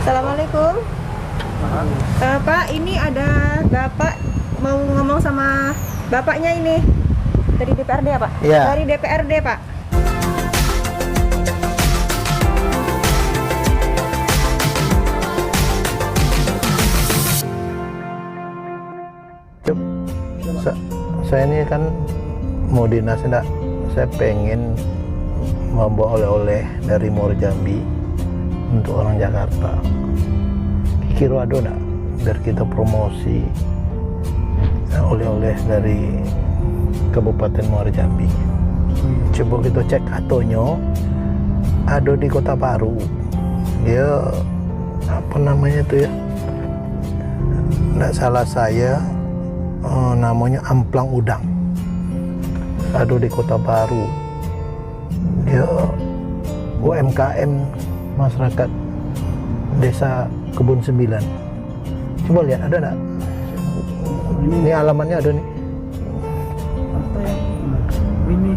Assalamualaikum. Pak, ini ada Bapak mau ngomong sama Bapaknya ini. Dari DPRD ya, Pak? Iya. Dari DPRD, Pak. Saya ini kan mau dinas, enggak? Saya pengen membawa oleh-oleh dari Muara Jambi untuk orang Jakarta. Kira ada enggak biar kita promosi oleh-oleh dari Kabupaten Muara Jambi? Coba kita cek atonya, ada di Kota Baru. Dia apa namanya tuh ya? Nggak salah saya, namanya Amplang Udang. Ada di Kota Baru. Dia UMKM masyarakat Desa Kebun Sembilan. Coba lihat, ada nggak? Ini alamatnya ada nih. Apa ya?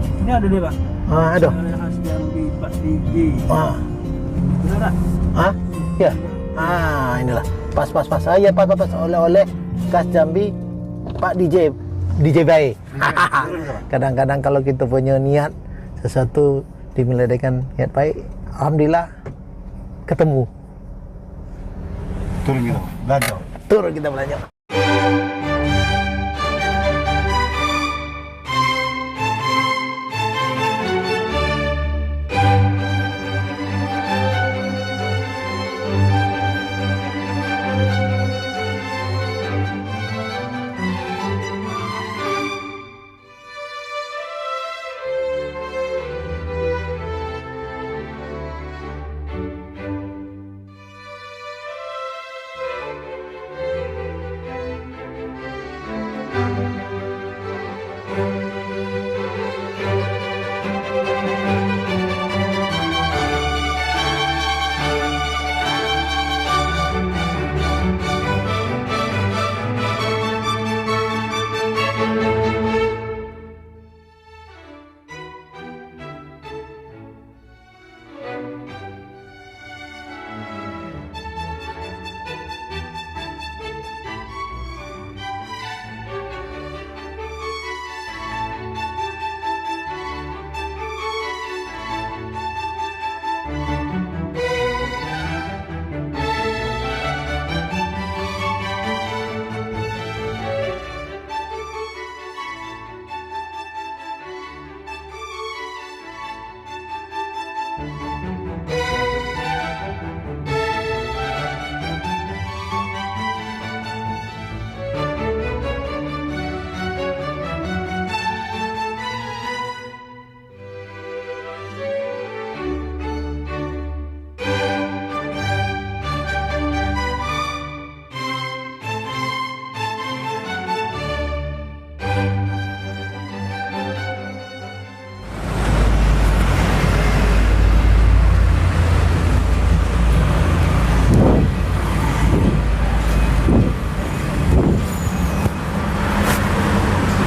Ini ada deh, Pak. Ada. Khas Jambi, Pak DJ. Benar tak? Ya. Inilah. Pas. Ya, pas. Oleh-oleh khas Jambi, Pak DJ. DJ baik. Kadang-kadang kalau kita punya niat sesuatu dimulai dengan niat baik, alhamdulillah ketemu. Turun kita belanja.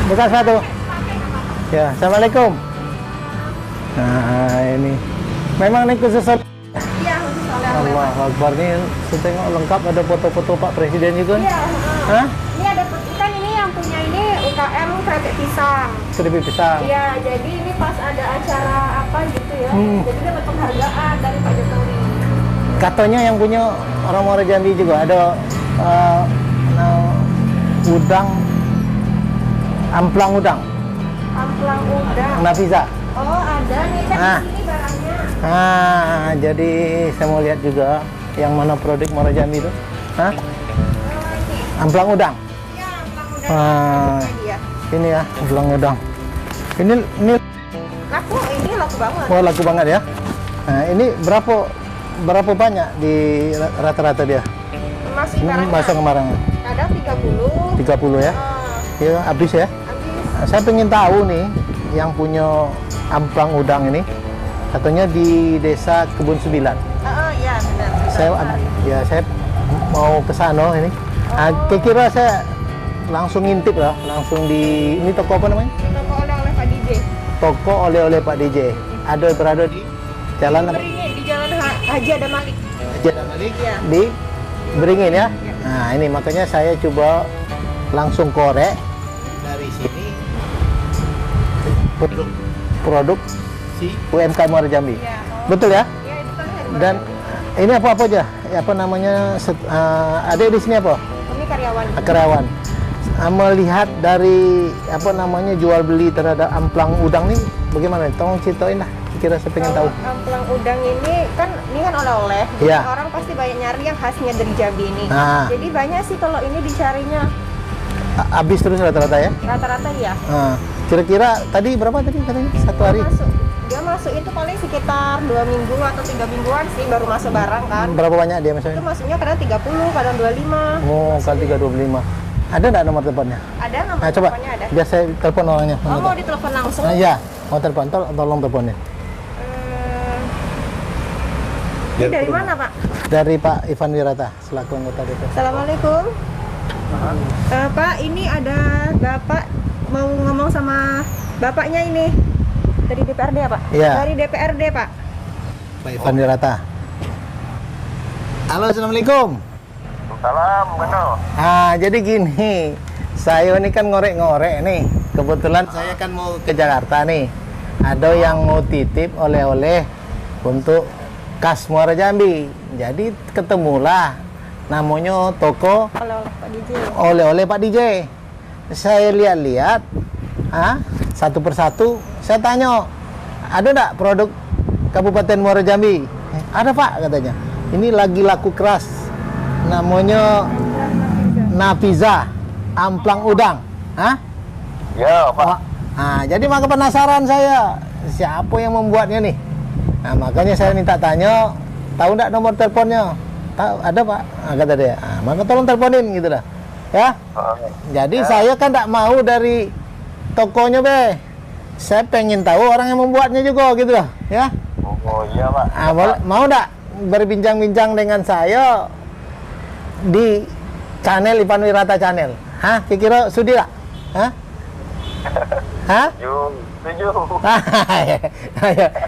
Bukan satu. Ya, assalamualaikum. Nah, ini memang ini khusus. Iya, khusus oleh-oleh, Pak. Allah Akbar, nih saya tengok lengkap, ada foto-foto Pak Presiden juga. Iya, Hah? Ini ada kan ini yang punya ini UKM Keripik Pisang. Keripik pisang. Iya, jadi ini pas ada acara apa gitu ya. Jadi dapat penghargaan dari Pak Jokowi. Katanya yang punya orang Muara Jambi juga ada udang, amplang udang, Amplang udang. Nafisa. Oh, ada nih kan di sini barangnya. Jadi saya mau lihat juga yang mana produk Muara Jambi itu. Oh, ini. Amplang udang. Ya, amplang udang. Dia. Ini ya, amplang udang. Ini Ini laku banget. oh, laku banget ya. Nah, ini berapa banyak di rata-rata dia? Masih barangnya. Masa kemarin Kadang 30. 30 ya? Ya, habis ya. Habis. Saya pengen tahu nih, yang punya amplang udang ini, katanya di Desa Kebun Sembilan. Iya, benar. Saya mau ke sana ini. Kira-kira saya langsung ngintip lah, langsung di ini toko apa namanya? Toko oleh-oleh Pak DJ. Toko oleh-oleh Pak DJ. Ada berada di jalan apa? Beringin di Jalan Haji Adam Malik. Haji balik Iya. di beringin ya. Iya. Nah ini makanya saya coba langsung korek dari sini produk si UMKM Muara Jambi. Iya. Betul ya? Iya, itu kan dari Dan ini apa aja? Apa namanya? Ada di sini apa? ini karyawan. Karyawan. Melihat dari apa namanya jual beli terhadap amplang udang nih bagaimana? Tolong ceritain lah. Kira saya pengen tahu. Kalau amplang udang ini kan oleh-oleh. Iya. Orang pasti banyak nyari yang khasnya dari Jambi ini. Nah. Jadi banyak sih kalau ini dicarinya. Habis terus rata-rata ya? Rata-rata ya. Nah, kira-kira tadi berapa tadi katanya? Satu hari? Dia masuk itu paling sekitar 2 minggu atau 3 mingguan sih baru masuk barang kan. Berapa banyak dia Itu misalnya? masuknya kadang 30, kadang 25. Oh, kali 325. Ada nggak nomor teleponnya? Ada nomor Nah, coba. teleponnya ada. Biar saya telepon orangnya. Oh, mau ditelepon langsung? Nah, iya, mau telepon. Tolong teleponnya. Ini dari mana, Pak? Dari Pak Ivan Wirata, selaku anggota DPR. Assalamualaikum. Pak, ini ada Bapak mau ngomong sama Bapaknya ini. Dari DPRD ya, Pak? Iya. Dari DPRD, Pak. Pak Ivan Wirata. Halo, assalamualaikum. Salam, Beno. Jadi gini, saya ini kan ngorek-ngorek nih. Kebetulan saya kan mau ke Jakarta nih. Ada yang mau titip oleh-oleh untuk khas Muara Jambi. Jadi ketemulah namanya toko Halo, Pak DJ. oleh-oleh Pak DJ. Saya lihat-lihat, satu persatu. Saya tanya, ada nggak produk Kabupaten Muara Jambi? Ada Pak katanya. Ini lagi laku keras. Namanya Nafiza, amplang udang. Ya, Pak. Jadi maka penasaran saya, siapa yang membuatnya nih? Nah, makanya saya minta tanya, tahu nggak nomor teleponnya? Tahu, ada Pak? Kata dia. Maka tolong teleponin gitu lah. Ya. Jadi saya kan nggak mau dari tokonya be. Saya pengen tahu orang yang membuatnya juga gitu lah. Ya. Oh iya, Pak. Mau nggak berbincang-bincang dengan saya di channel Ivan Wirata Channel? Kira-kira sudi nggak? Setuju.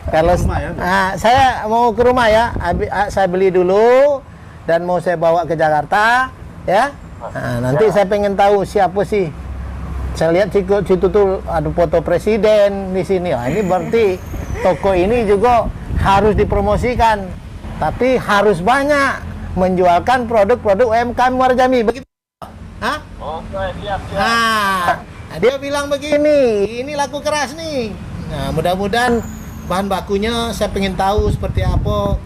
Kalau saya mau ke rumah ya, saya beli dulu dan mau saya bawa ke Jakarta, ya. Nanti saya pengen tahu siapa sih. Saya lihat situ tuh ada foto presiden di sini. Ini berarti toko ini juga harus dipromosikan, tapi harus banyak menjualkan produk-produk UMKM Muara Jambi. Begitu? Oke, siap. Dia bilang begini, ini laku keras nih. Nah, mudah-mudahan bahan bakunya saya pengen tahu seperti apa,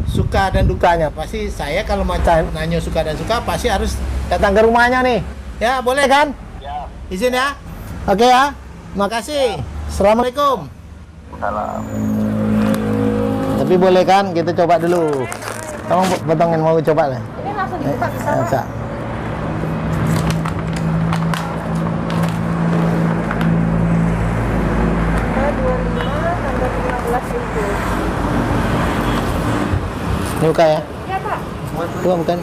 suka dan dukanya. Pasti saya kalau macam nanya suka dan suka, pasti harus datang ke rumahnya nih. Ya, boleh kan? Ya. Izin ya? Oke ya, makasih. Assalamualaikum. Salam. Tapi boleh kan, kita coba dulu. Tolong potongin, mau coba lah. Ini langsung dibuka bisa, Pak? Bisa. Tanggal 15 itu. Ini buka ya? Iya, Pak. Dua bukan?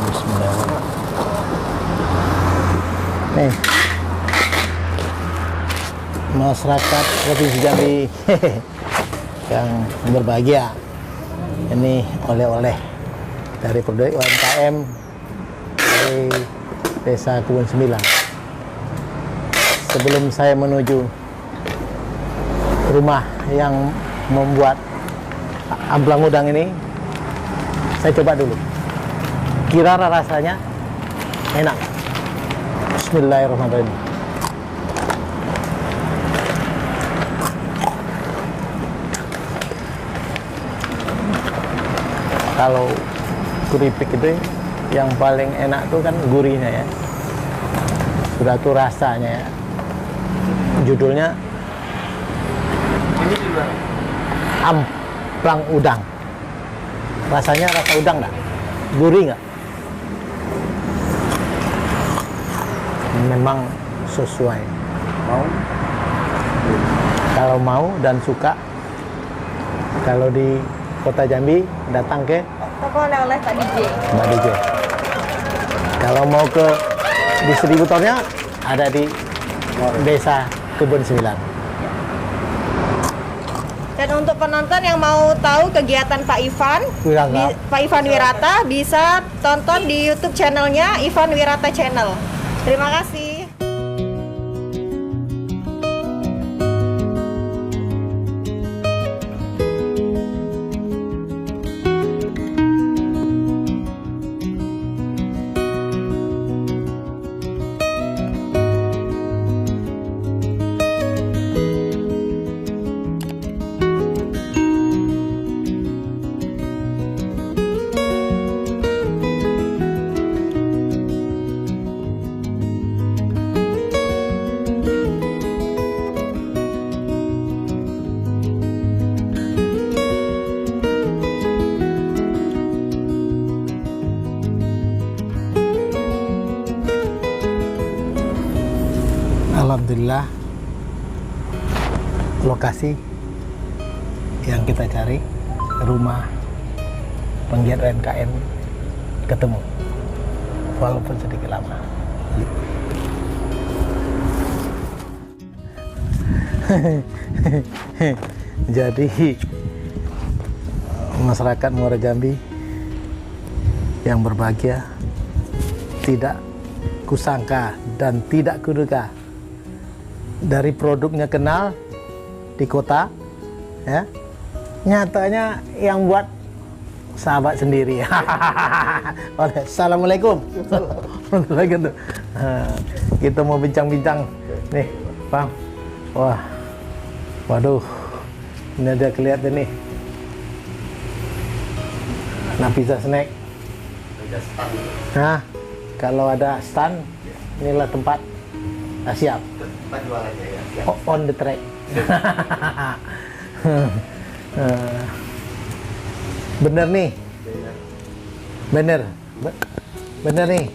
Bismillah. Nih. Masyarakat Provinsi Jambi yang berbahagia. Ini oleh-oleh dari produk UMKM dari Desa Kebun Sembilan. Sebelum saya menuju rumah yang membuat amplang udang ini, saya coba dulu. Kira rasanya enak. Bismillahirrahmanirrahim. Kalau keripik itu yang paling enak tuh kan gurihnya ya. Sudah tuh rasanya ya. Judulnya amplang udang. Rasanya rasa udang nggak? Gurih nggak? Memang sesuai. Mau? Kalau mau dan suka, kalau di Kota Jambi datang ke Toko oleh-oleh Pak DJ. Mbak DJ. Kalau mau ke distributornya ada di Desa Kebun Sembilan. Saya Dan untuk penonton yang mau tahu kegiatan Pak Ivan, Wirata. Pak Ivan Wirata bisa tonton di YouTube channelnya Ivan Wirata Channel. Terima kasih. Alhamdulillah, lokasi yang kita cari, rumah penggiat UMKM, ketemu walaupun sedikit lama. Jadi masyarakat Muara Jambi yang berbahagia, tidak kusangka dan tidak kuduga, dari produknya kenal di kota, ya, nyatanya yang buat sahabat sendiri. Assalamualaikum. Kita mau bincang-bincang nih, Bang. Wah, waduh, ini ada kelihatan nih. Nah, pizza snack. Nah, kalau ada stand, inilah tempat. Siap. On the track. Bener nih. Bener nih.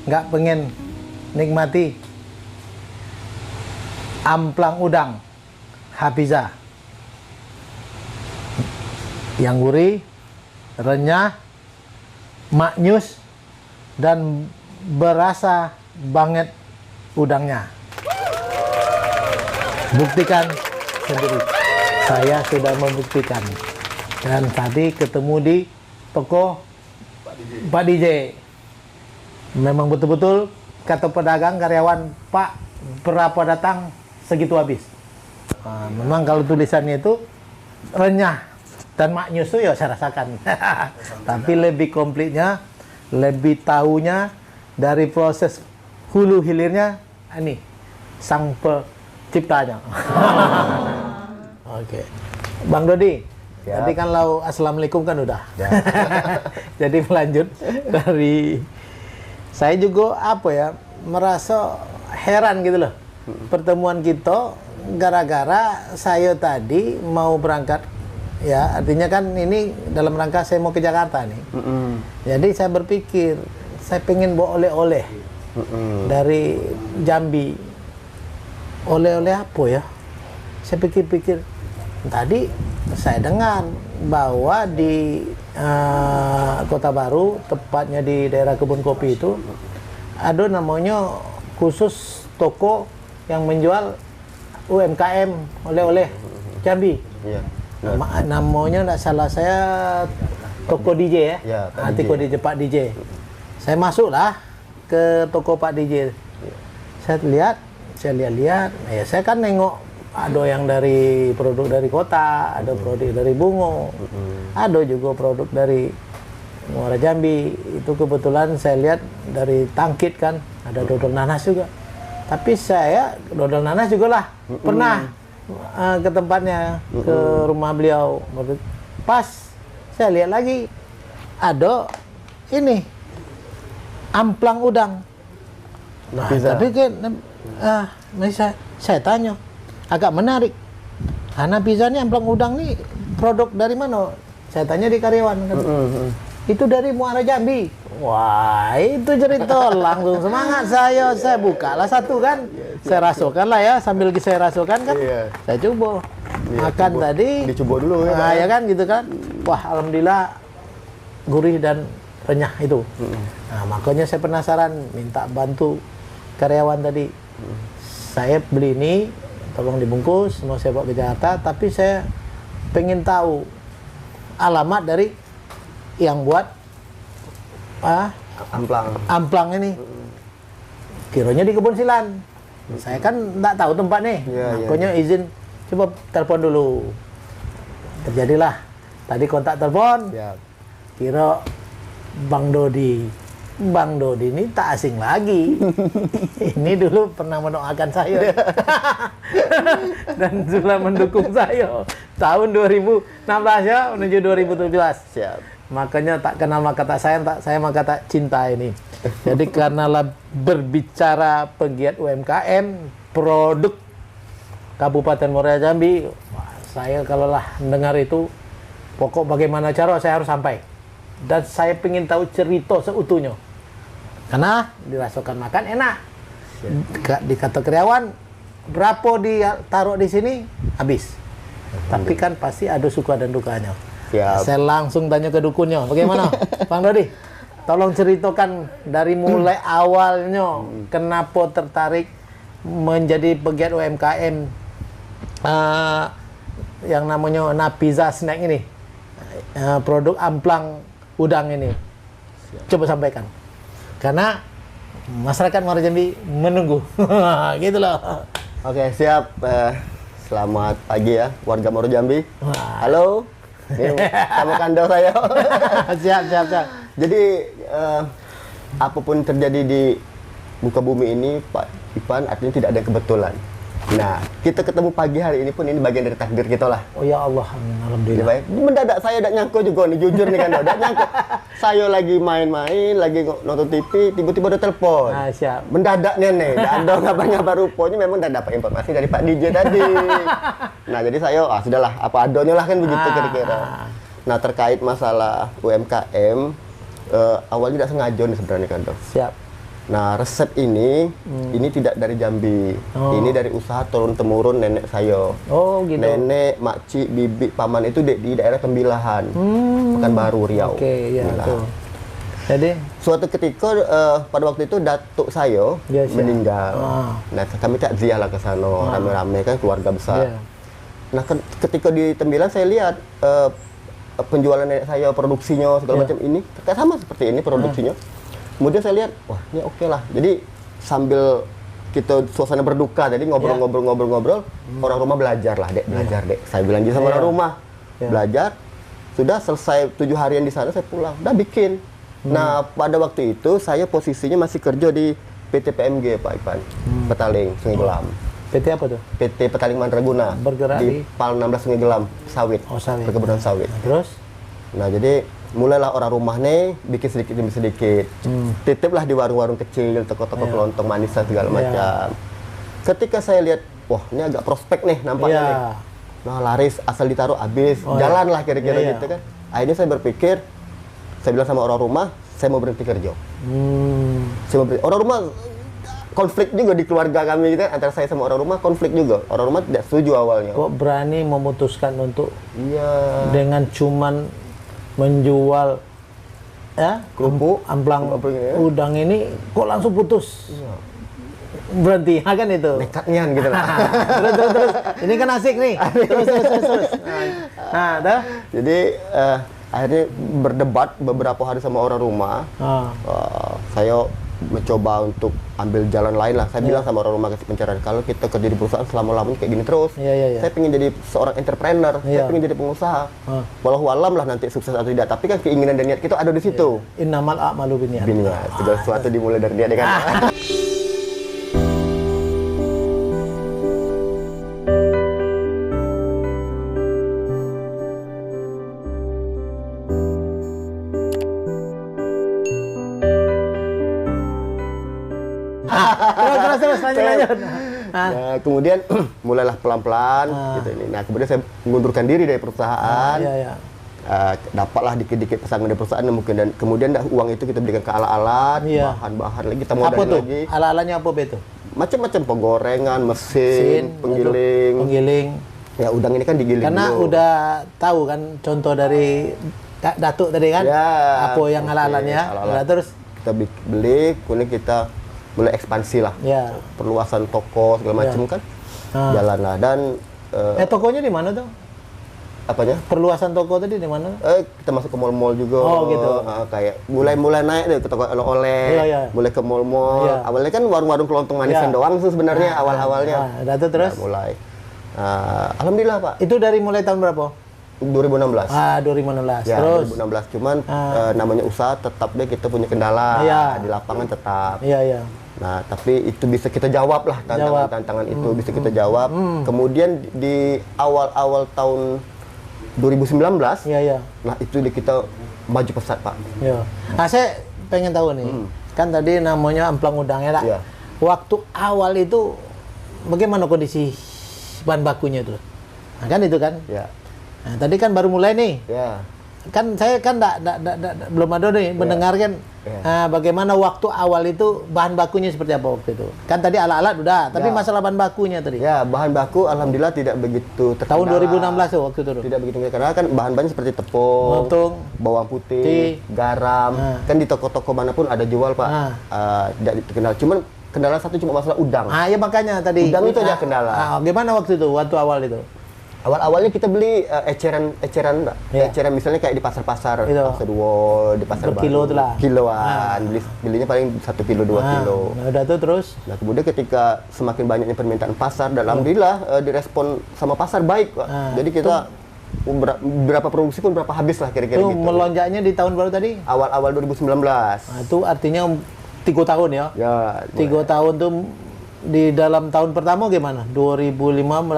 Nggak pengen nikmati amplang udang Hafiza yang gurih, renyah, maknyus, dan berasa banget udangnya. Buktikan sendiri. Saya sudah membuktikan. Dan tadi ketemu di toko Pak DJ. Memang betul-betul kata pedagang karyawan, Pak, berapa datang segitu habis. Nah, memang kalau tulisannya itu renyah dan maknyus itu ya saya rasakan. Tapi lebih komplitnya, lebih tahunya dari proses hulu hilirnya, ini sang penciptanya. Oke, Bang Dodi, tadi kan assalamualaikum kan udah. Jadi melanjut dari saya juga merasa heran gitu loh. Pertemuan kita gara-gara saya tadi mau berangkat, ya artinya kan ini dalam rangka saya mau ke Jakarta nih. Jadi saya berpikir saya pengen bawa oleh-oleh dari Jambi. Oleh-oleh apa ya? Saya pikir-pikir, tadi saya dengar bahwa di Kota Baru, tepatnya di daerah Kebun Kopi itu, ada namanya khusus toko yang menjual UMKM oleh-oleh Jambi. Iya. Namanya tidak salah saya toko DJ ya. Ya, Toko DJ Pak DJ. Saya masuklah ke toko Pak DJ. Saya lihat, ya saya kan nengok ada yang dari produk dari kota, ada produk dari Bungo, ada juga produk dari Muara Jambi. Itu kebetulan saya lihat dari Tangkit kan, ada dodol nanas juga. Tapi saya dodol nanas juga lah pernah ke tempatnya, ke rumah beliau. Pas saya lihat lagi ada ini amplang udang. Nah, tapi kan saya tanya, agak menarik. Karena pizzanya amplang udang nih produk dari mana? Saya tanya di karyawan kan. Itu dari Muara Jambi. Wah, itu cerita langsung semangat saya bukalah satu kan. Saya rasakan lah ya, sambil saya rasakan kan. Saya coba. Makan coba, tadi. Dicoba dulu ya. Nah, ya kan gitu kan. Wah, alhamdulillah gurih dan renyah itu. Nah, makanya saya penasaran, minta bantu karyawan tadi. Saya beli ini, tolong dibungkus, mau saya bawa ke Jakarta, tapi saya pengen tahu alamat dari yang buat amplang ini. Kiranya di Kebun Silan. Saya kan nggak tahu tempat nih. Makanya izin coba telepon dulu. Terjadilah. Tadi kontak telepon. Kira Bang Dodi. Bang Dodi ini tak asing lagi. Ini dulu pernah mendoakan saya. Dan sudah mendukung saya. Tahun 2016 ya, menuju 2017. Siap. Makanya tak kenal maka tak sayang, tak sayang maka tak cinta ini. Jadi karenalah berbicara pegiat UMKM, produk Kabupaten Muara Jambi, wah, saya kalau lah dengar itu, pokok bagaimana cara saya harus sampai. Dan saya ingin tahu cerita seutuhnya. Karena dirasakan makan enak. Dikata karyawan, berapa ditaruh di sini, habis. Tapi kan pasti ada suka dan dukanya. Saya langsung tanya ke dukunnya, bagaimana Bang Dodi? Tolong ceritakan dari mulai awalnya, kenapa tertarik menjadi pegiat UMKM yang namanya Napiza Snack ini, produk amplang udang ini. Coba sampaikan. Karena masyarakat Muara Jambi menunggu. Gitu loh. Oke, siap. Selamat pagi ya warga Muara Jambi. Halo. Ini kamu kandang saya. Siap. Jadi apapun terjadi di muka bumi ini, Pak Ivan, artinya tidak ada kebetulan. Nah, kita ketemu pagi hari ini pun ini bagian dari takdir kita lah. Oh ya Allah, alhamdulillah. Baik. Mendadak saya tidak nyangka juga nih, jujur nih kan, tidak nyangka. Saya lagi main-main, lagi nonton TV, tiba-tiba ada telepon. Siap. Mendadaknya nih, tidak ada ngabar-ngabar rupanya, memang tidak dapat informasi dari Pak DJ tadi. Nah, jadi saya, sudahlah, apa adanya lah kan begitu kira-kira. Nah, terkait masalah UMKM, awalnya tidak sengaja nih sebenarnya kan, Dok. Siap. Nah, resep ini tidak dari Jambi. Ini dari usaha turun-temurun nenek saya. Oh, gitu. Nenek, makcik, bibi, paman itu di daerah Tembilahan, Pekanbaru, Riau. Oke, ya tuh. Jadi suatu ketika pada waktu itu datuk saya meninggal. Nah, kami takziah lah ke sana, rame-rame kan keluarga besar. Nah, ketika di Tembilahan saya lihat penjualan nenek saya, produksinya segala macam ini sama seperti ini produksinya. Kemudian saya lihat, wah ini oke lah. Jadi sambil kita suasana berduka, jadi ngobrol-ngobrol, orang rumah belajar lah, Dek, belajar, Dek. Saya bilang gitu sama orang rumah, belajar. Sudah selesai 7 harian di sana, saya pulang, udah bikin. Nah, pada waktu itu saya posisinya masih kerja di PT PMG, Pak Ivan, Petaling, Sungai Gelam. PT apa tuh? PT Petaling Mandraguna. Bergerak di Pal 16 Sungai Gelam, sawit. Perkebunan sawit. Terus? Nah, jadi mulailah orang rumah nih bikin sedikit demi sedikit. Titiplah di warung-warung kecil, toko-toko kelontong manis dan segala macam. Ketika saya lihat, wah ini agak prospek nih nampaknya nih. Nah, laris asal ditaruh habis, jalan lah kira-kira gitu kan. Akhirnya saya berpikir, saya bilang sama orang rumah, saya mau berhenti kerja. Saya mau berhenti. Orang rumah konflik juga di keluarga kami gitu, antara saya sama orang rumah konflik juga. Orang rumah tidak setuju awalnya. Kok berani memutuskan untuk dengan cuman menjual kerupuk amplang udang ini kok langsung putus? Berhenti, kan itu nekatnya gitu lah. terus ini kan asik nih, terus nah dah. Jadi akhirnya berdebat beberapa hari sama orang rumah. Saya mencoba untuk ambil jalan lain lah. Saya bilang sama orang rumah kasih pencerahan, kalau kita kerja di perusahaan selama-lamanya kayak gini terus, saya pengen jadi seorang entrepreneur, saya pengen jadi pengusaha. Walau alam lah nanti sukses atau tidak, tapi kan keinginan dan niat kita ada di situ. Innamal a'malu binniyat. Segala sesuatu dimulai dari niat, kan. Terus lanjut. Nah, kemudian mulailah pelan-pelan gitu ini. Nah, kemudian saya mengundurkan diri dari perusahaan. Dapatlah dikit-dikit pesangon dari perusahaan mungkin, dan kemudian uang itu kita berikan ke alat-alat, bahan-bahan lagi kita modalin lagi. Alat-alatnya apa betul? Macam-macam, penggorengan, mesin, penggiling. Ya, udang ini kan digiling karena dulu. Udah tahu kan contoh dari Datuk tadi kan, apa yang alat-alatnya. Terus kita beli, kemudian kita mulai ekspansi lah, perluasan toko segala macam kan, jalan lah. Dan tokonya di mana tuh? Apanya? Perluasan toko tadi di mana? Kita masuk ke mall-mall juga. Oh, gitu. Kayak mulai naik deh ke toko oleh-oleh, Iya, iya. mulai ke mall-mall. Iya. Awalnya kan warung-warung kelontong manisan Iya. doang sih sebenarnya awal-awalnya. Nah, itu terus? Nah, mulai. Alhamdulillah Pak. Itu dari mulai tahun berapa? 2016. 2016. Ya, Terus? 2016. Cuman namanya usaha tetap deh kita punya kendala. Iya. Di lapangan tetap. Iya, iya. Nah, tapi itu bisa kita jawab lah tantangan-tantangan itu bisa kita jawab. Kemudian di awal-awal tahun 2019, Iya, iya. nah itu kita maju pesat Pak. Iya. Nah, saya pengen tahu nih. Kan tadi namanya amplang udang ya, Kak? Iya. Waktu awal itu bagaimana kondisi bahan bakunya itu? Nah, kan itu kan? Ya. Nah, tadi kan baru mulai nih. Ya. Kan saya kan belum ada nih mendengarkan bagaimana waktu awal itu bahan bakunya seperti apa waktu itu. Kan tadi alat-alat udah, tapi masalah bahan bakunya tadi. Ya, bahan baku alhamdulillah tidak begitu terkendala. Tahun 2016 tuh waktu itu. Tidak begitu karena kan bahan-bahannya seperti tepung, bawang putih, garam. Kan di toko-toko manapun ada jual Pak. Tidak terkendala. Cuman kendala satu cuma masalah udang. Ya makanya tadi. Udang itu aja kendala. Gimana waktu itu waktu awal itu? Awal-awalnya kita beli eceran Mbak. Iya. Eceran misalnya kayak di pasar-pasar, Itu. pasar Duo, di pasar Berkilo baru. tuh lah. Kiloan. Belinya paling 1 kilo, 2 kilo. Nah, udah tuh terus. Nah, kemudian ketika semakin banyaknya permintaan pasar, dan alhamdulillah direspon sama pasar baik, Pak. Jadi kita berapa produksi pun berapa habis lah kira-kira Itu gitu. melonjaknya di tahun baru tadi? Awal-awal 2019. Nah, itu artinya 3 tahun ya? Ya. 3 tahun tuh di dalam tahun pertama gimana? 2005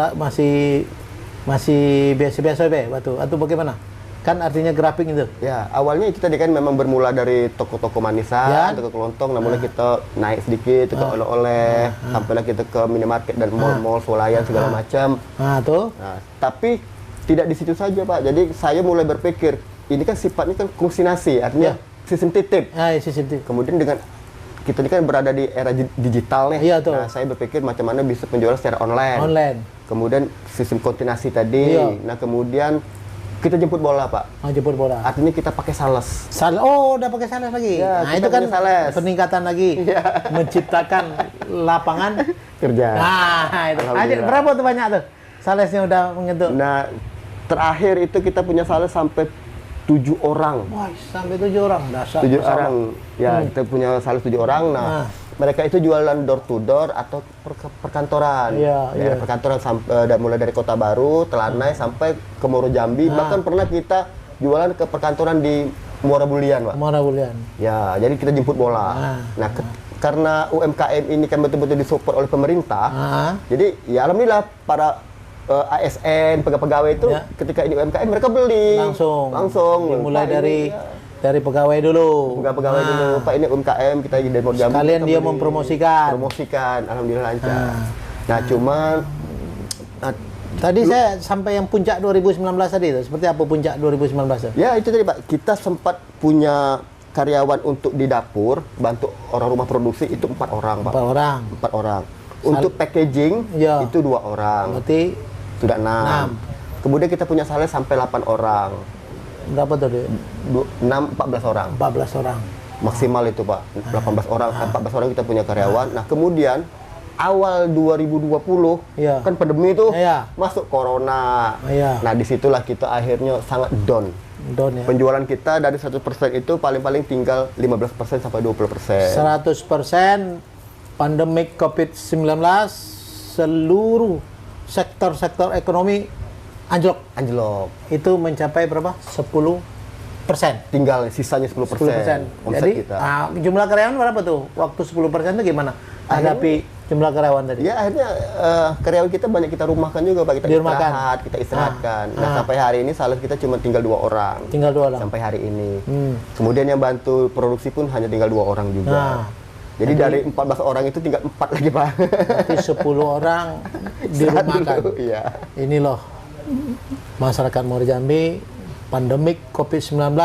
masih biasa-biasa be, atau bagaimana? Kan artinya grafik itu. Ya, awalnya itu tadi kan memang bermula dari toko-toko manisan, toko kelontong, namun kita naik sedikit ke oleh-oleh, sampailah kita ke minimarket dan mall-mall, swalayan segala macam. Tuh. Nah, tapi tidak di situ saja, Pak. Jadi saya mulai berpikir, ini kan sifatnya kan konsignasi, artinya sistem titip. Sistem titip. Kemudian dengan kita ini kan berada di era digital nih. Iya, tuh. Nah, saya berpikir macam mana bisa penjualan secara online. Kemudian sistem kontinasi tadi. Iya. Nah, kemudian kita jemput bola, Pak. Jemput bola. Artinya kita pakai sales. Udah pakai sales lagi. Ya, nah, kita itu kan pakai sales. peningkatan lagi. Menciptakan lapangan Kerja. Nah, itu. Alhamdulillah. Berapa tuh banyak tuh? Salesnya udah menyentuh. Nah, terakhir itu kita punya sales sampai 7 orang. Wah, sampai 7 orang. Dasar. 7 orang. Ya, kita punya sales 7 orang. Nah, mereka itu jualan door to door atau perkantoran. Iya. Perkantoran mulai dari Kota Baru, Telanai sampai ke Muaro Jambi. Bahkan pernah kita jualan ke perkantoran di Muara Bulian, Pak. Muara Bulian. Ya, jadi kita jemput bola. Nah, karena UMKM ini kan betul-betul disupport oleh pemerintah. Jadi, ya alhamdulillah para ASN, pegawai itu ketika ini UMKM mereka beli langsung. Mulai dari pegawai dulu. Pegawai dulu. Pak, ini UMKM kita di Demo Jambi. Kalian dia mempromosikan. Alhamdulillah lancar. Nah, cuman tadi saya sampai yang puncak 2019 tadi itu. Seperti apa puncak 2019? Ya, itu tadi Pak. Kita sempat punya karyawan untuk di dapur, bantu orang rumah produksi itu 4 orang, Pak. 4 orang. Untuk packaging itu 2 orang. Berarti sudah 6. Kemudian kita punya sales sampai 8 orang. Berapa tuh? 14 orang. 14 orang. Maksimal itu, Pak. 18 orang, 14 orang kita punya karyawan. Nah, kemudian awal 2020 kan pandemi itu masuk corona. Nah, disitulah kita akhirnya sangat down. Penjualan kita dari 100% itu paling-paling tinggal 15% sampai 20%. 100% pandemik COVID-19 seluruh sektor-sektor ekonomi anjlok. Itu mencapai berapa? 10%. Tinggal sisanya 10%. Jadi jumlah karyawan berapa tuh? Waktu 10% itu gimana? Hadapi jumlah karyawan tadi? Ya, akhirnya karyawan kita banyak kita rumahkan juga, Pak. Kita istirahatkan. Nah, sampai hari ini sales kita cuma tinggal 2 orang. Sampai hari ini. Kemudian yang bantu produksi pun hanya tinggal 2 orang juga. Jadi dari 14 orang itu tinggal 4 lagi, Pak. Berarti 10 orang dirumahkan. Ini loh, masyarakat Muara Jambi, pandemik COVID-19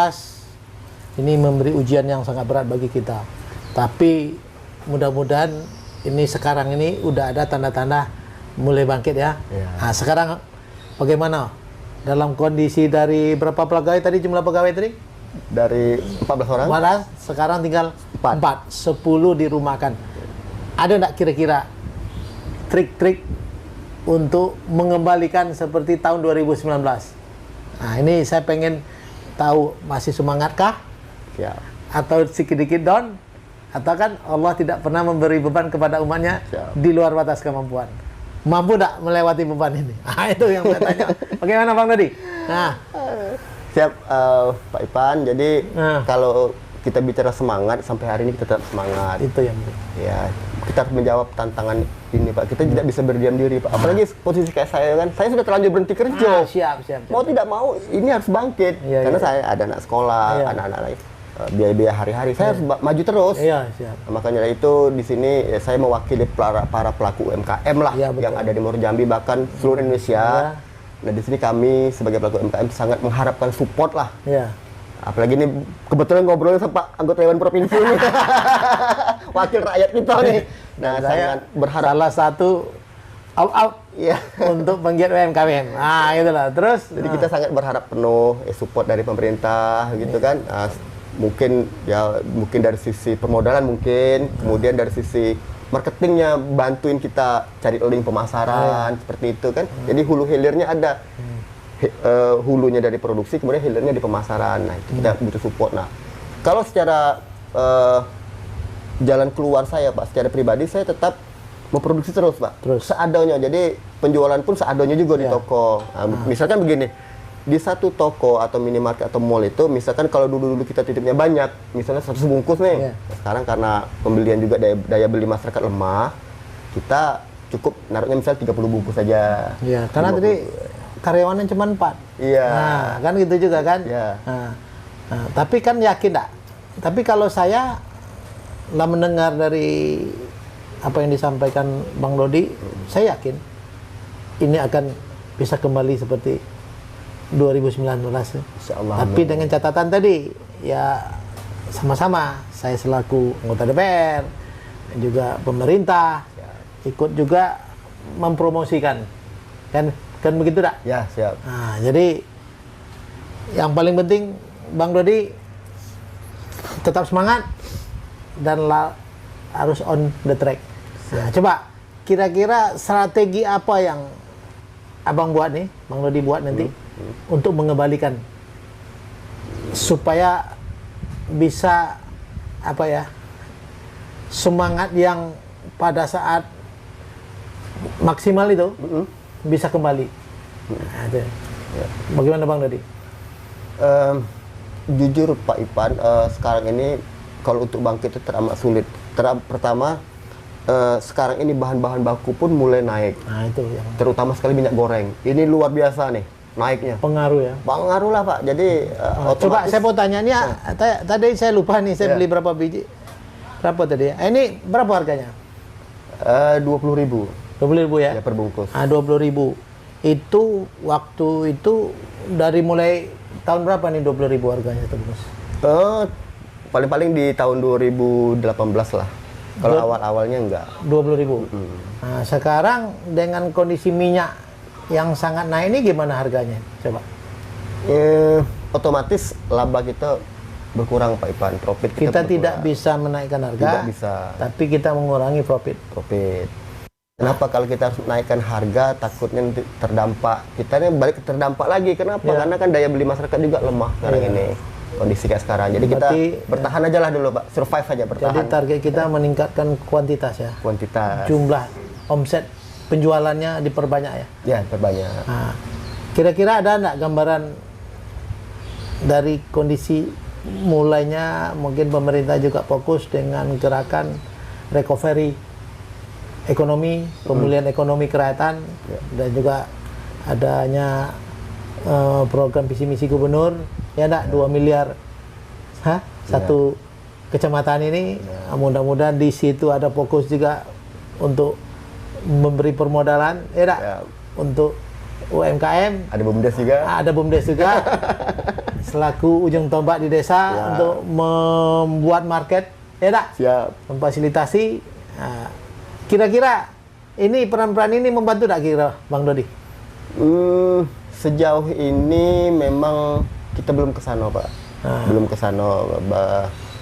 ini memberi ujian yang sangat berat bagi kita. Tapi mudah-mudahan ini sekarang ini udah ada tanda-tanda mulai bangkit ya. Nah, sekarang bagaimana? Dalam kondisi dari berapa pegawai tadi, jumlah pegawai tadi? Dari 14 orang. Sekarang tinggal 4. 10 dirumahkan. Ada nggak kira-kira trik-trik untuk mengembalikan seperti tahun 2019? Nah, ini saya pengen tahu masih semangatkah? Siap. Atau sedikit down? Atau kan Allah tidak pernah memberi beban kepada umatnya Siap. di luar batas kemampuan. Mampu tak melewati beban ini? Nah, itu yang saya tanya. Bagaimana Bang Dodi? Nah, Siap, Pak Ipan. Jadi kalau kita bicara semangat, sampai hari ini kita tetap semangat. itu yang Ya, kita harus menjawab tantangan ini, Pak. Kita tidak bisa berdiam diri, Pak. Apalagi posisi kayak saya kan, saya sudah terlanjur berhenti kerja. siap. Mau tidak mau, ini harus bangkit. Iya, Karena iya. saya ada anak sekolah, Iya. anak-anak lain. Biaya-biaya hari-hari, saya harus maju terus. Iya, siap. Nah, makanya itu di sini saya mewakili para pelaku UMKM lah Iya, betul. yang ada di Muaro Jambi, bahkan seluruh Indonesia. Iya. Nah, di sini kami sebagai pelaku UMKM sangat mengharapkan support lah. Iya. Apalagi ini kebetulan ngobrolnya sama Pak anggota Dewan Provinsi ini. Wakil rakyat kita nih. Nah, saya sangat berharap. salah satu out Iya. untuk penggiat UMKM. Nah, itulah. Terus Jadi kita sangat berharap penuh support dari pemerintah gitu kan. Mungkin dari sisi permodalan mungkin, kemudian dari sisi marketingnya bantuin kita cari link pemasaran seperti itu kan. Jadi hulu hilirnya ada. Hulunya dari produksi, kemudian hilirnya di pemasaran. Nah, itu kita butuh support. Nah, kalau secara jalan keluar saya, Pak, secara pribadi saya tetap memproduksi terus, Pak. Terus. Seadanya. Jadi penjualan pun seadanya juga di toko. Nah, misalkan begini, di satu toko atau minimarket atau mall itu, misalkan kalau dulu kita titipnya banyak, misalnya 100 bungkus nih. Sekarang karena pembelian juga daya beli masyarakat lemah, kita cukup naruhnya misalnya 30 bungkus saja. Iya, karena 50. tadi karyawannya cuma 4. Iya. Nah, kan gitu juga kan? Iya. Nah, tapi kan yakin tak? Tapi kalau saya lah mendengar dari apa yang disampaikan Bang Dodi, saya yakin ini akan bisa kembali seperti 2019. Insyaallah. Tapi dengan catatan tadi, ya sama-sama saya selaku anggota DPR dan juga pemerintah ikut juga mempromosikan, kan begitu tak? Ya, siap. Nah, jadi yang paling penting Bang Dodi tetap semangat dan harus on the track. Nah, coba kira-kira strategi apa yang Abang buat nih, Bang Dodi buat nanti untuk mengembalikan supaya bisa apa ya, semangat yang pada saat maksimal itu bisa kembali. Nah, itu. Bagaimana Bang Dodi? Jujur Pak Ipan, sekarang ini kalau untuk bangkit itu teramat sulit. Pertama, sekarang ini bahan-bahan baku pun mulai naik. Nah, itu yang Terutama sekali minyak goreng. Ini luar biasa nih naiknya. pengaruh ya. Pengaruh lah Pak. Jadi Coba otomatis saya mau tanya nih, tadi saya lupa nih, saya beli berapa biji? Berapa tadi ya? Ini berapa harganya? 20.000 20.000 ya? ya per bungkus. 20.000. Itu waktu itu dari mulai tahun berapa nih 20.000 harganya itu, Bos? Paling-paling di tahun 2018 lah. Kalau awal-awalnya enggak. 20.000. Nah, sekarang dengan kondisi minyak yang sangat naik ini gimana harganya? Coba. Otomatis laba kita berkurang Pak Ipan. Profit Kita tidak berkurang. bisa menaikkan harga, Tidak bisa. tapi kita mengurangi profit. Kenapa kalau kita harus naikkan harga, takutnya nanti terdampak. Kita ini balik terdampak lagi. Kenapa? Ya. Karena kan daya beli masyarakat juga lemah sekarang ini. Kondisi kayak sekarang. Jadi kita Berarti, bertahan aja lah dulu Pak. Survive aja, bertahan. Jadi target kita meningkatkan kuantitas ya. Kuantitas. Jumlah omset penjualannya diperbanyak ya. Ya, perbanyak. Nah, kira-kira ada nggak gambaran dari kondisi mulainya mungkin pemerintah juga fokus dengan gerakan recovery ekonomi, pemulihan ekonomi kerakyatan, dan juga adanya program visi misi gubernur, ya enggak, 2 miliar satu kecamatan ini. Mudah-mudahan di situ ada fokus juga untuk memberi permodalan, ya enggak, untuk UMKM. Ada BUMDes juga. Ada BUMDes juga selaku ujung tombak di desa untuk membuat market, ya enggak, Siap. memfasilitasi. Nah, kira-kira ini peran-peran ini membantu tak kira Bang Dodi? Sejauh ini memang kita belum ke sana Pak. Belum ke sana.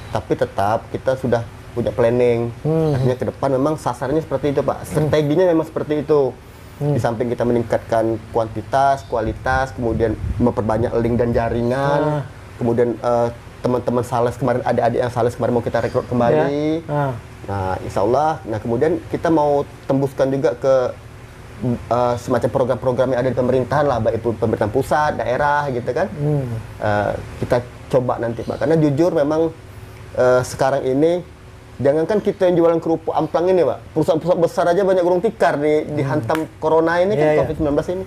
Tapi tetap kita sudah punya planning. Artinya ke depan memang sasarannya seperti itu Pak. Strateginya memang seperti itu. Di samping kita meningkatkan kuantitas, kualitas, kemudian memperbanyak link dan jaringan, kemudian teman-teman sales kemarin, adik-adik yang sales kemarin mau kita rekrut kembali. Nah, insya Allah, kemudian kita mau tembuskan juga ke semacam program-program yang ada di pemerintahan lah, baik itu pemerintahan pusat, daerah gitu kan. Kita coba nanti Pak, karena jujur memang sekarang ini jangankan kita yang jualan kerupuk amplang ini Pak, perusahaan-perusahaan besar aja banyak gulung tikar dihantam corona ini kan, COVID-19 ini.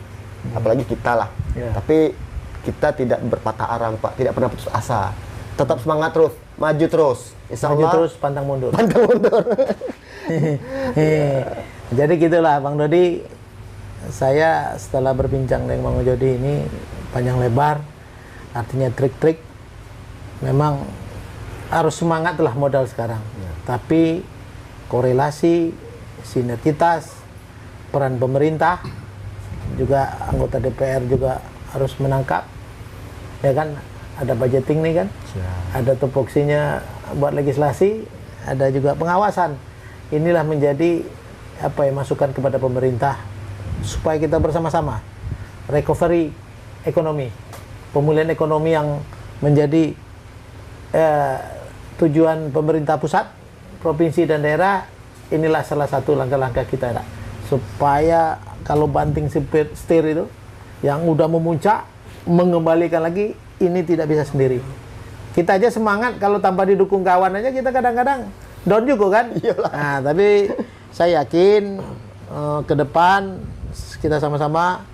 Apalagi kita lah. Tapi kita tidak berpatah arang Pak, tidak pernah putus asa. Tetap semangat terus, maju terus. Insya Allah. Maju terus, pantang mundur. Pantang mundur. Jadi gitulah Bang Dodi. Saya setelah berbincang dengan Bang Jody ini panjang lebar, artinya trik-trik. Memang harus semangat lah modal sekarang. Tapi korelasi, sinergitas, peran pemerintah, juga anggota DPR juga harus menangkap. Ya kan, ada budgeting nih kan, ada tupoksinya buat legislasi, ada juga pengawasan. Inilah menjadi masukan kepada pemerintah supaya kita bersama-sama recovery ekonomi, pemulihan ekonomi yang menjadi tujuan pemerintah pusat, provinsi dan daerah. Inilah salah satu langkah-langkah kita supaya kalau banting setir itu yang udah memuncak mengembalikan lagi, ini tidak bisa sendiri. Kita aja semangat kalau tanpa didukung kawan aja kita kadang-kadang down juga kan. Nah, tapi saya yakin ke depan kita sama-sama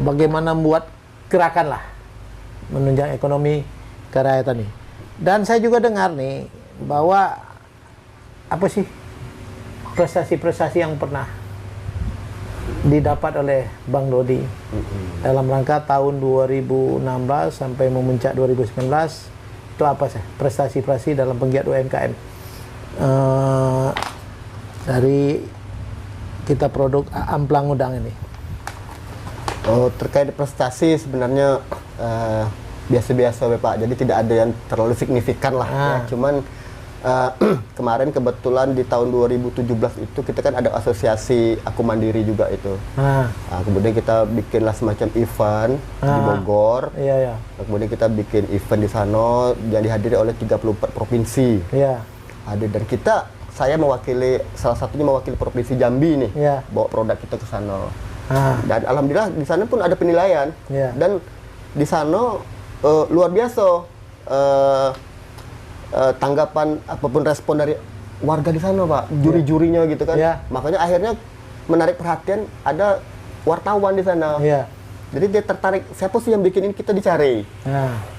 bagaimana membuat gerakan lah menunjang ekonomi kerakyatan ini. Dan saya juga dengar nih bahwa prestasi-prestasi yang pernah didapat oleh Bang Dodi dalam rangka tahun 2016 sampai memuncak 2019 itu apa sih prestasi-prestasi dalam penggiat UMKM dari kita produk amplang udang ini? Terkait prestasi sebenarnya biasa-biasa Pak, jadi tidak ada yang terlalu signifikan lah ya. Cuman kemarin kebetulan di tahun 2017 itu kita kan ada asosiasi Aku Mandiri juga itu. Kemudian kita bikinlah semacam event di Bogor. Kemudian kita bikin event di sana yang dihadiri oleh 34 provinsi. Hadir, dan saya mewakili, salah satunya mewakili provinsi Jambi nih, bawa produk kita ke sana. Dan alhamdulillah di sana pun ada penilaian. Dan di sana luar biasa. Tanggapan apapun respon dari warga di sana Pak, juri-jurinya gitu kan. Makanya akhirnya menarik perhatian, ada wartawan di sana. Jadi dia tertarik, siapa sih yang bikin ini, kita dicari.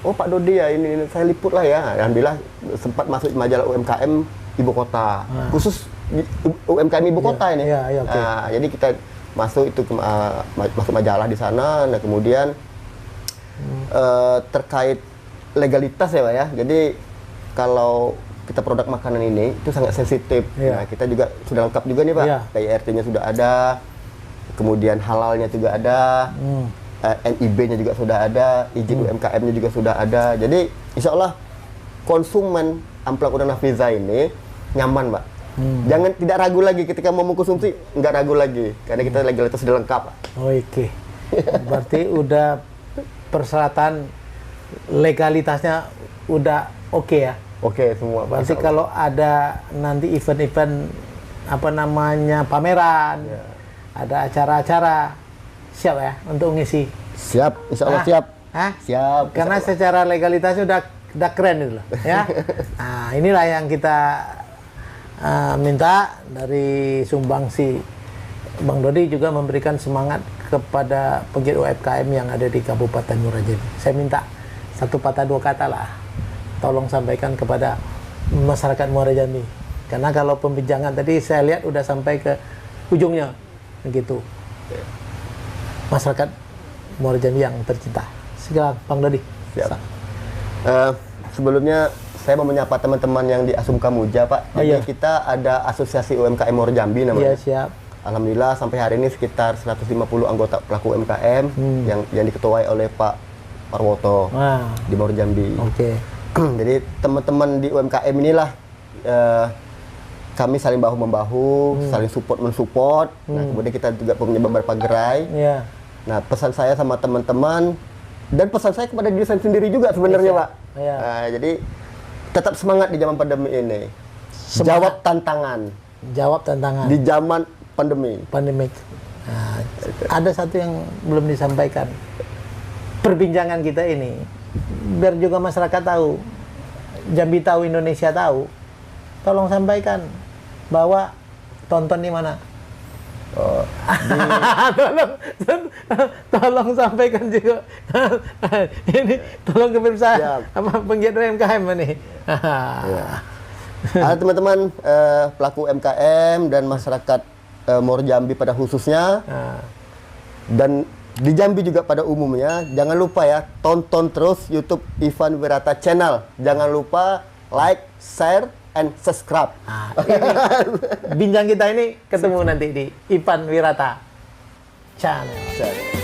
Oh Pak Dodi ya, ini saya liput lah ya. Alhamdulillah sempat masuk majalah UMKM Ibu Kota, khusus UMKM Ibu Kota ini. Jadi kita masuk itu masuk majalah di sana. Nah kemudian terkait legalitas ya Pak ya. Jadi kalau kita produk makanan ini itu sangat sensitif. Nah, kita juga sudah lengkap juga nih Pak. PIRT-nya sudah ada, kemudian halalnya juga ada, NIB-nya juga sudah ada, izin UMKM-nya juga sudah ada. Jadi insya Allah konsumen amplang udang Nafisa ini nyaman Pak. Jangan, tidak ragu lagi ketika mau mengkonsumsi, nggak ragu lagi karena kita legalitas sudah lengkap Pak. Oke. Berarti udah persyaratan legalitasnya udah oke ya? Oke semua Pak. Berarti kalau ada nanti event-event pameran, ada acara-acara, siap ya untuk ngisi? Siap, insya Allah siap. Siap. Karena secara legalitasnya udah keren itu loh, ya. Nah inilah yang kita minta dari sumbangsi Bang Dodi, juga memberikan semangat kepada pegiat UMKM yang ada di Kabupaten Muara Jambi. Saya minta satu patah dua kata lah, tolong sampaikan kepada masyarakat Muara Jambi. Karena kalau pembicaraan tadi saya lihat udah sampai ke ujungnya, begitu. Masyarakat Muara Jambi yang tercinta. Silakan Bang Dodi. Siap. Sebelumnya saya mau menyapa teman-teman yang di Asum Kamuja Pak. Jadi kita ada asosiasi UMKM Muara Jambi namanya. Siap. Alhamdulillah sampai hari ini sekitar 150 anggota pelaku UMKM yang diketuai oleh Pak Parwoto di Muara Jambi. Jadi teman-teman di UMKM inilah kami saling bahu-membahu, saling support-mensupport. Nah, kemudian kita juga punya beberapa gerai. Iya. Nah, pesan saya sama teman-teman dan pesan saya kepada diri saya sendiri juga sebenarnya, Pak. Iya. Nah, jadi tetap semangat di zaman pandemi ini. Semangat. Jawab tantangan Jawab tantangan di zaman pandemi. pandemik. Nah, ada satu yang belum disampaikan. Perbincangan kita ini biar juga masyarakat tahu, Jambi tahu, Indonesia tahu. Tolong sampaikan bahwa tonton di mana. tolong sampaikan juga. Ini tolong ke pemirsa apa penggiat UMKM ini. Ya. Ada teman-teman pelaku UMKM dan masyarakat Muaro Jambi pada khususnya, dan di Jambi juga pada umumnya, jangan lupa ya, tonton terus YouTube Ivan Wirata Channel. Jangan lupa like, share, and subscribe. Ini bincang kita ini ketemu nanti di Ivan Wirata Channel.